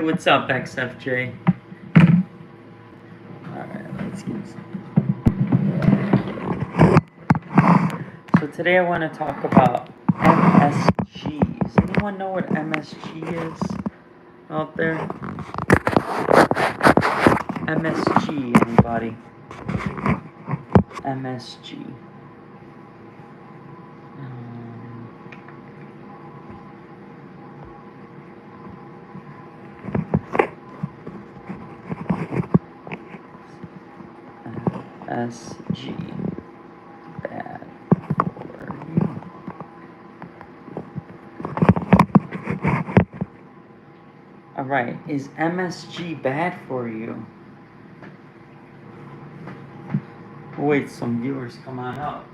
What's up, XFJ? Alright, let's get some. So today I want to talk about MSG. Does anyone know what MSG is out there? MSG, anybody? MSG. MSG. Bad for you. Alright, is MSG bad for you? Wait, some viewers come on up.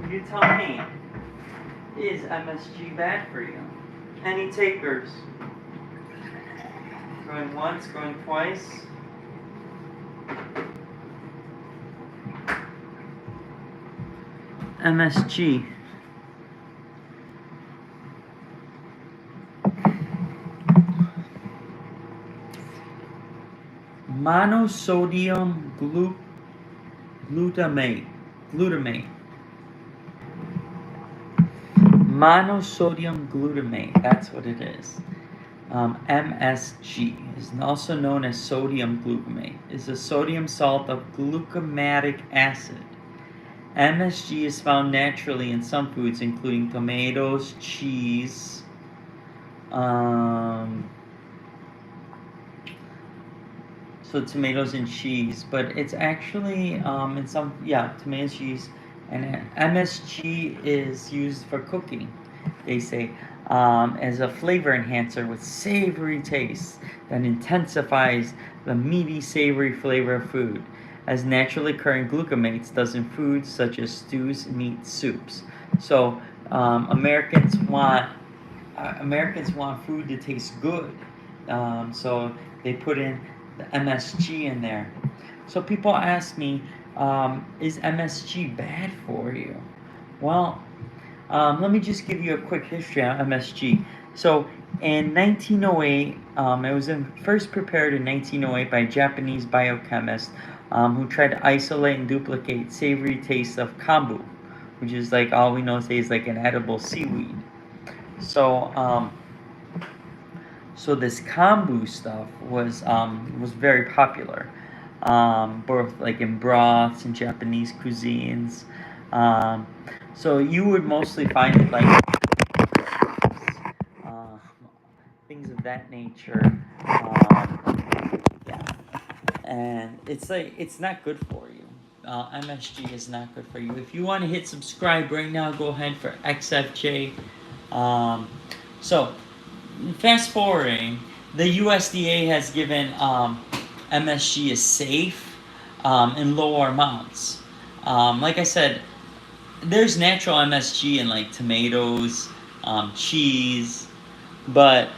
You tell me, is MSG bad for you? Any takers? Going once, going twice? MSG. Monosodium glutamate. Monosodium glutamate, that's what it is. MSG is also known as sodium glutamate. Is a sodium salt of glucamatic acid. MSG is found naturally in some foods, including tomatoes, cheese, so tomatoes and cheese, but it's actually in some, tomatoes, cheese, and MSG is used for cooking, they say, as a flavor enhancer with savory taste that intensifies the meaty, savory flavor of food, as naturally occurring glucamates does in foods such as stews, meat, soups. So Americans want food to taste good, so they put in the MSG in there. So people ask me, is MSG bad for you? Well, let me just give you a quick history on MSG. So in 1908, it was first prepared in 1908 by a Japanese biochemist who tried to isolate and duplicate savory taste of kombu, which is like all we know today is like an edible seaweed. So this kombu stuff was very popular, both like in broths and Japanese cuisines. So you would mostly find it like things of that nature. And it's not good for you. MSG is not good for you. If you want to hit subscribe right now, go ahead for XFJ. So fast forwarding, the USDA has given MSG is safe in lower amounts. Like I said, there's natural MSG in like tomatoes, cheese, but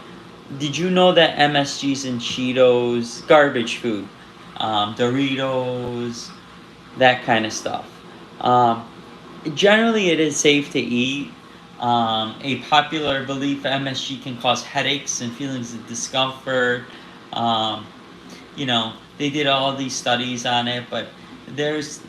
did you know that MSG's in Cheetos, garbage food, Doritos, that kind of stuff? Generally, it is safe to eat. A popular belief MSG can cause headaches and feelings of discomfort. They did all these studies on it, but there's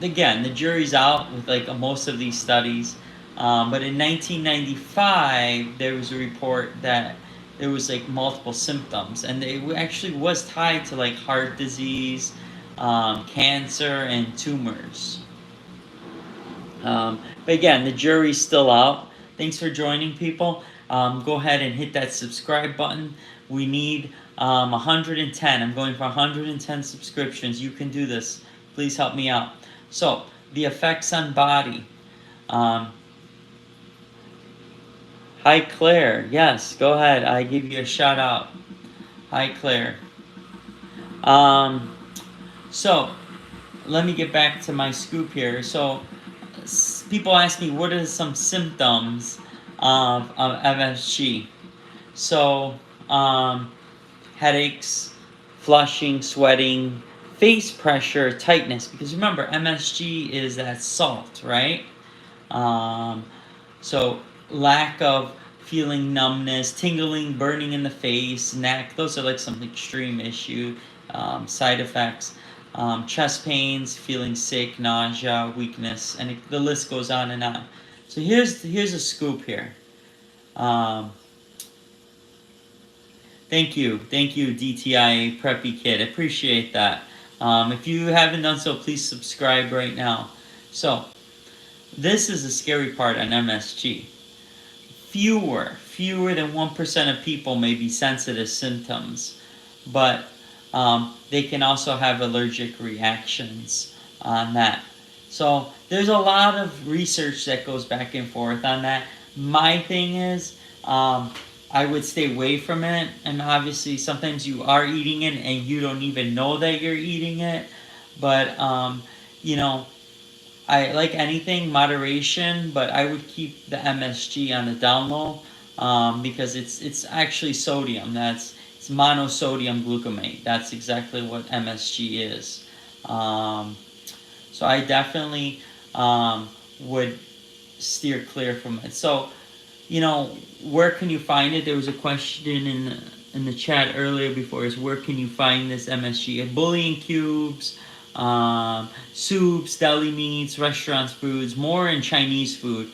again, the jury's out with like most of these studies. But in 1995, there was a report that there was like multiple symptoms, and it actually was tied to like heart disease, cancer, and tumors. But again, the jury's still out. Thanks for joining, people. Go ahead and hit that subscribe button. We need 110. I'm going for 110 subscriptions. You can do this. Please help me out. So, the effects on body. Hi, Claire. Yes, go ahead. I give you a shout out. Hi, Claire. So, let me get back to my scoop here. So, people ask me, what are some symptoms of MSG? So, headaches, flushing, sweating, face pressure, tightness. Because remember, MSG is that salt, right? So, lack of feeling numbness, tingling, burning in the face, neck. Those are like some extreme issue side effects. Chest pains, feeling sick, nausea, weakness, and the list goes on and on. So here's a scoop here. Um, thank you, DTI Preppy Kid. Appreciate that. If you haven't done so, please subscribe right now. So this is the scary part on MSG. Fewer than 1% of people may be sensitive symptoms, but they can also have allergic reactions on that. So there's a lot of research that goes back and forth on that. My thing is, I would stay away from it, and obviously sometimes you are eating it and you don't even know that you're eating it, but you know, I like anything moderation, but I would keep the MSG on the down low because it's actually sodium. It's monosodium glutamate. That's exactly what MSG is. So I definitely would steer clear from it. So where can you find it? There was a question in the chat earlier before, is where can you find this MSG? At Bullion Cubes, soups, deli meats, restaurants, foods, more in Chinese food.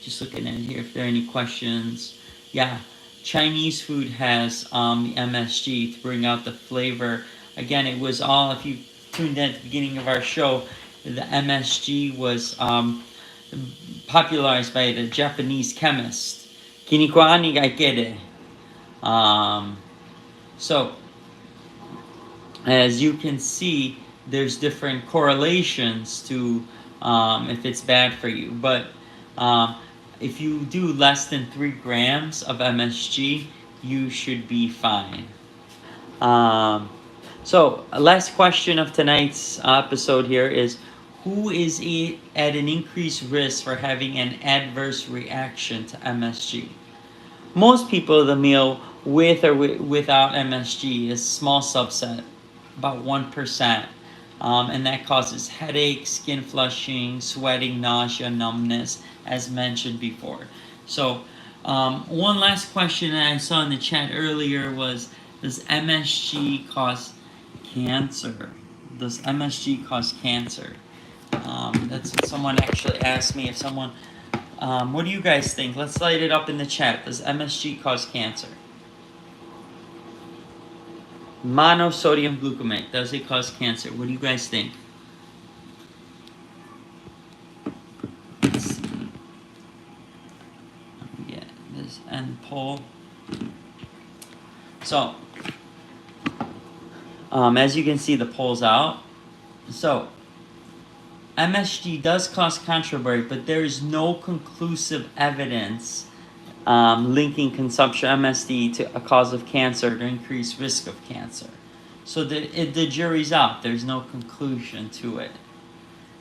Just looking in here if there are any questions. Yeah, Chinese food has the MSG to bring out the flavor. Again, it was all, if you tuned in at the beginning of our show, the MSG was popularized by the Japanese chemist. Kinikwani ga ikede. So, as you can see, there's different correlations to if it's bad for you. But if you do less than 3 grams of MSG, you should be fine. So, last question of tonight's episode here is, who is at an increased risk for having an adverse reaction to MSG? Most people, the meal with or without MSG is a small subset, about 1%. And that causes headache, skin flushing, sweating, nausea, numbness, as mentioned before. So, one last question that I saw in the chat earlier was, does MSG cause cancer? Does MSG cause cancer? That's what someone actually asked me. If someone, what do you guys think? Let's light it up in the chat. Does MSG cause cancer? Monosodium glutamate, does it cause cancer? What do you guys think? Let's see. Yeah, this end poll. So, as you can see, the poll's out. So, MSG does cause cancer, but there is no conclusive evidence linking consumption of MSG to a cause of cancer to increased risk of cancer. So the jury's out. There's no conclusion to it.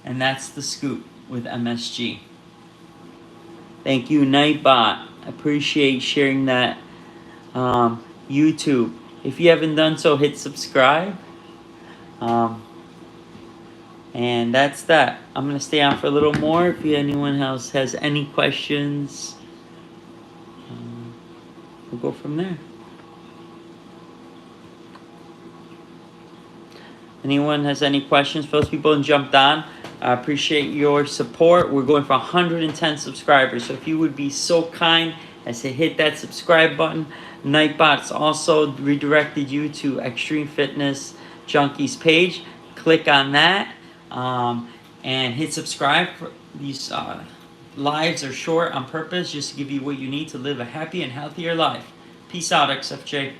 And that's the scoop with MSG. Thank you, Nightbot. Appreciate sharing that. YouTube. If you haven't done so, hit subscribe. And that's that. I'm going to stay on for a little more. If anyone else has any questions, we'll go from there. Anyone has any questions for those people who jumped on? I appreciate your support. We're going for 110 subscribers. So if you would be so kind as to hit that subscribe button. Nightbot's also redirected you to Extreme Fitness Junkies page. Click on that and hit subscribe. These lives are short on purpose, just to give you what you need to live a happy and healthier life. Peace out, XFJ.